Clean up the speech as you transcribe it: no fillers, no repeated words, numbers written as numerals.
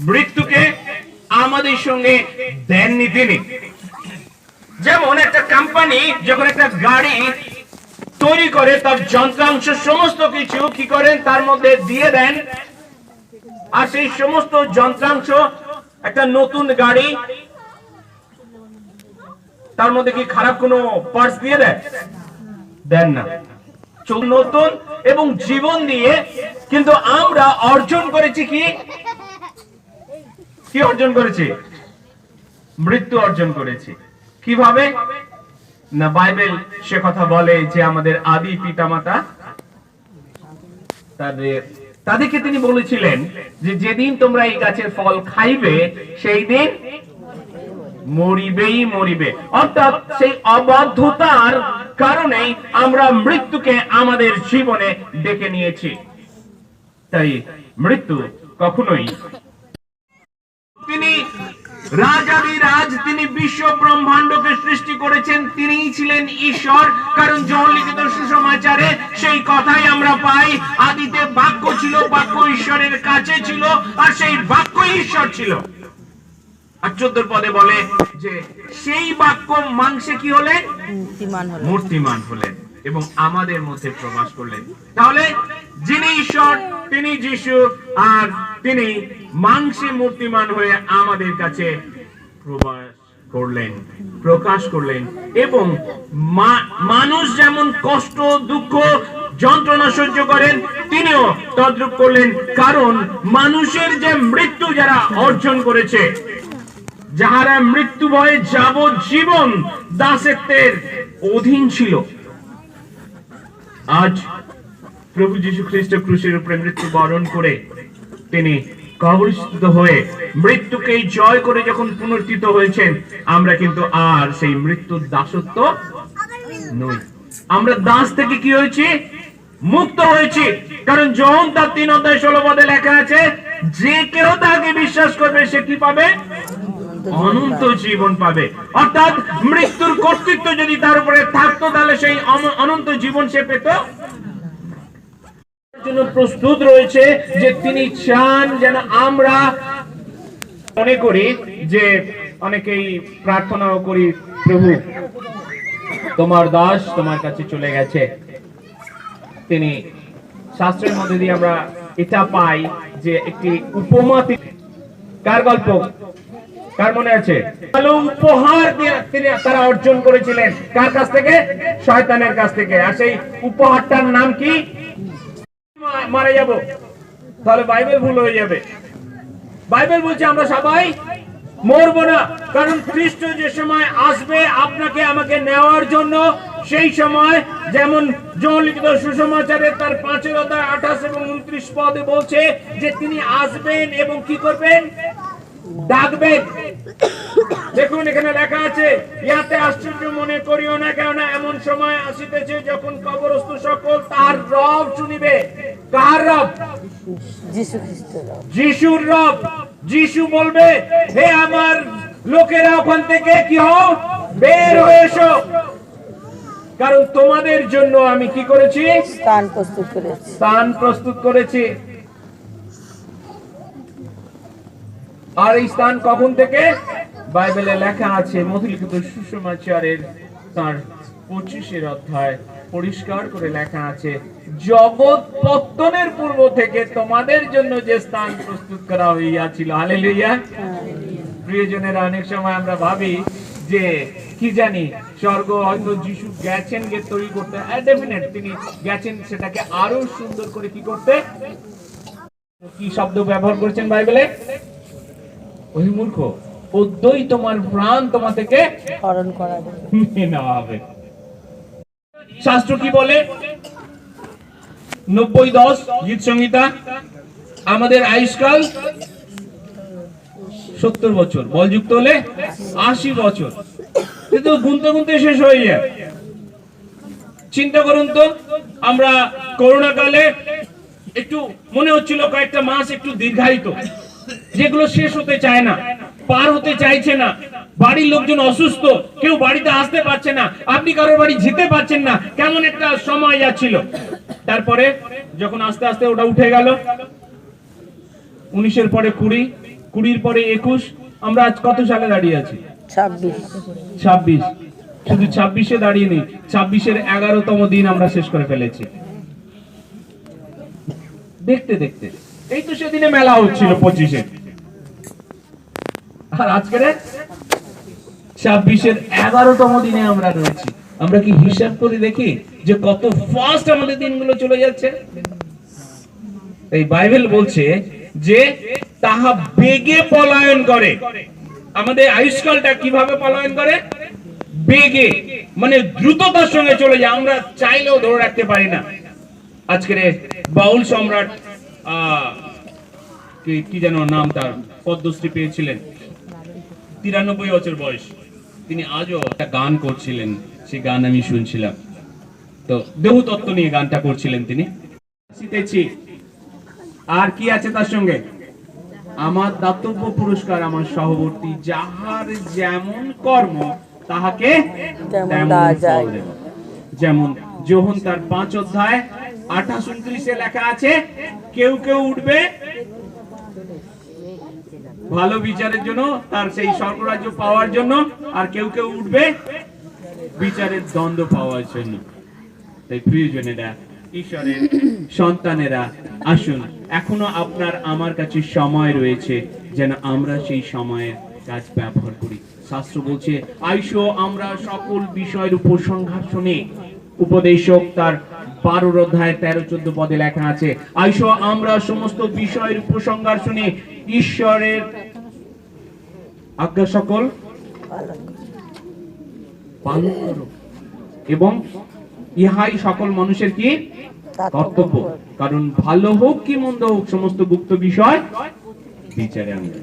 মৃত্যুকে আমাদের সঙ্গে দেননি তিনি। যেমন একটা কোম্পানি যখন একটা গাড়ি তৈরি করে তার যন্ত্রাংশ সমস্ত কিছু কি করেন তার মধ্যে দিয়ে দেন, আর সেই সমস্ত যন্ত্রাংশ একটা নতুন গাড়ি তার মধ্যে কি খারাপ কোনো পার্টস দিয়ে দেন না, নতুন এবং জীবন দিয়ে। কিন্তু আমরা অর্জন করেছি কি অর্জন করেছি? মৃত্যু অর্জন করেছি। কিভাবে না, বাইবেল সে কথা বলে যে আমাদের আদি পিতামাতা তাদেরকে তিনি বলেছিলেন যে যেদিন তোমরা এই গাছের ফল খাইবে সেই দিন মরিবে। অর্থাৎ সেই অবাধ্যতার কারণেই আমরা মৃত্যুকে আমাদের জীবনে ডেকে নিয়েছি। তাই মৃত্যু কখনোই, তিনি রাজাদিরাজ, তিনি বিশ্ব ব্রহ্মাণ্ডকে সৃষ্টি করেছেন, তিনিই ছিলেন ঈশ্বর। কারণ যোহন লিখিত সুসমাচারে সেই কথাই আমরা পাই, আদিতে বাক্য ছিল, বাক্য ঈশ্বরের কাছে ছিল, আর সেই বাক্য ঈশ্বর ছিল। আর 14 পদে বলে যে সেই বাক্য মাংসে কি হলেন? মূর্তিমান হলেন এবং আমাদের মধ্যে প্রবাস করলেন। তাহলে যিনি ঈশ্বর তিনি যিশু, আর তিনি মাংসে মূর্তিমান হয়ে আমাদের কাছে প্রকাশ করলেন। এবং মানুষ যেমন কষ্ট, দুঃখ, যন্ত্রণা সহ্য করেন, তিনিও তদ্রূপ করলেন। কারণ মানুষের যে মৃত্যু যারা অর্জন করেছে, যাহারা মৃত্যু ভয়ে যাবজ্জীবন দাসত্বের অধীন ছিল, আজ প্রভু যীশু খ্রিস্ট ক্রুশের উপরে মৃত্যু বরণ করে তিনি কবরস্থ হয়ে মৃত্যুকে জয় করে যখন পুনরুত্থিত হয়েছেন, আমরা কিন্তু আর সেই মৃত্যুর দাসত্ব নই। আমরা দাস থেকে কি হয়েছি? মুক্ত হয়েছি। কারণ যোহন তার 3:16 পদে লেখা আছে, যে কেউ তাকে বিশ্বাস করবে সে কি পাবে? অনন্ত জীবন পাবে। অর্থাৎ মৃত্যুর কর্তৃত্ব যদি তার উপরে থাকতো, তাহলে সেই অনন্ত জীবন সে পেত। জন্য প্রস্তুত রয়েছে যে তিনি চান যেন আমরা মনে করি যে অনেকেই প্রার্থনাও করি, প্রভু তোমার দাস তোমার কাছে চলে গেছে। তিনি শাস্ত্রের মধ্যে দিয়ে আমরা এটা পাই যে একটি উপমা, কার গল্প কার মনে আছে? ভালো উপহার তিনি তারা অর্জন করেছিলেন কার কাছ থেকে? শয়তানের কাছ থেকে। আর সেই উপহারটার নাম কি? মারা যাব। তাহলে বাইবেল ভুল হয়ে যাবে। বাইবেল বলছে আমরা সবাই মরবো না। কারণ খ্রিস্ট যে সময় আসবে আপনাকে আমাকে নেওয়ার জন্য, সেই সময় যেমন যোহন লিখিত সুসমাচারে তার 5:28 এবং 29 পদে বলছে যে তিনি আসবেন এবং কি করবেন? ডাকবেন। দেখুন এখানে লেখা আছে, ইহাতে আশ্চর্য মনে করিও না, কেননা এমন সময় আসিতেছে যখন কবরস্থ সকল তার রব শুনিবে। কার রব? যীশু খ্রিস্টের রব, যিশুর রব। যিশু বলবে, হে আমার লোকেরা, ওখান থেকে কি হও? বের হয়ে এসো। কারণ তোমাদের জন্য আমি কি করেছি? স্থান প্রস্তুত করেছি। আর এই স্থান কখন থেকে? বাইবেলে লেখা আছে, মথলিখিত সুসমাচারের তার 25 অধ্যায় পরিষ্কার করে লেখা আছে, জগৎ পত্তনের পূর্ব থেকে তোমাদের জন্য যে স্থান প্রস্তুত করা হইয়াছিল। হালেলুয়া। প্রিয়জনেরা, অনেক সময় আমরা ভাবি যে কি জানি স্বর্গ হয়তো যিশু গেছেন গে তৈরি করতে। ডেফিনেট তিনি গেছেন সেটাকে আরো সুন্দর করে কি করতে। কি শব্দ ব্যবহার করেছেন বাইবেলে? ওই মূর্খ, অদ্যই তোমার প্রাণ তোমার থেকে হরণ করা হবে। শাস্ত্র কি বলে? 90:10 গীত সংহিতা, আমাদের আয়ুষ্কাল 70 বছর, বলযুক্ত হলে 80 বছর। কিন্তু গুনতে গুনতে শেষ হয়ে যায়। চিন্তা করুন তো, আমরা করোনা কালে একটু মনে হচ্ছিল কয়েকটা মাস একটু দীর্ঘায়িত, যেগুলো শেষ হতে চায় না, পার হতে চাইছে না। বাড়ির লোকজন অসুস্থ, কেউ বাড়িতে আসতে পারছে না, আপনি কারোর বাড়ি যেতে পারছেন না, কেমন একটা সময় যাচ্ছিল। তারপরে যখন আস্তে আস্তে ওটা উঠে গেল, 19-এর পরে 20, 20-র পরে 21, আমরা আজ কত সালে দাঁড়িয়ে আছি? 26। শুধু 26-এ দাঁড়িয়ে নেই, 26-এর 11তম দিন আমরা শেষ করে ফেলেছি। দেখতে দেখতে এই তো সেদিনে মেলা হচ্ছিল 25-এ, আর আজকে 26-এর 11তম দিনে আমরা রয়েছি। আমরা কি হিসাব করে দেখি যে কত ফাস্ট আমাদের দিনগুলো চলে যাচ্ছে? এই বাইবেল বলছে যে তাহা বেগে পলায়ন করে। আমাদের আয়ুষ্কালটা কিভাবে পলায়ন করে? বেগে, মানে দ্রুততার সঙ্গে চলে যায়, আমরা চাইলেও ধরে রাখতে পারি না। আজকের বাউল সম্রাট কি যেন নাম তার, পদ্মশ্রী পেয়েছিলেন, 93 বছর বয়স, তিনি আজও একটা গান করছিলেন, সেই গান আমি শুনছিলাম। তো দেহতত্ত্ব নিয়ে গানটা করছিলেন তিনি। শিখেছি আর কি আছে তার সঙ্গে? আমার দাতব্য পুরস্কার আমার সহবর্তী, যাহার যেমন কর্ম তাহাকে তেমন ফল দেব। যেমন যোহন তার 5 অধ্যায় 28-29-এ লেখা আছে, কেউ কেউ উঠবে ভালো বিচারের জন্য, তার সেই স্বর্গরাজ্য পাওয়ার জন্য, আর কেউ কেউ উঠবে বিচারের দ্বন্দ্ব পাওয়ার জন্য। তাই প্রিয়জনেরা, ঈশ্বরের সন্তানেরা, আসুন, এখনো আপনার আমার কাছে সময় রয়েছে যেন আমরা সেই সময়ের কাজ ব্যবহার করি। শাস্ত্র বলছে, আইসো আমরা সকল বিষয়ের উপর সংঘর্ষণে, উপদেশক তার 12 অধ্যায় 13-14 পদে লেখা আছে, আইসো আমরা সমস্ত বিষয়ের উপর সংঘর্ষণে ঈশ্বরের আজ্ঞা সকল পালন করো, এবং ইহাই সকল মানুষের কি কর্তব্য, কারণ ভালো হোক কি মন্দ হোক সমস্ত গুপ্ত বিষয় বিচারে আনবে।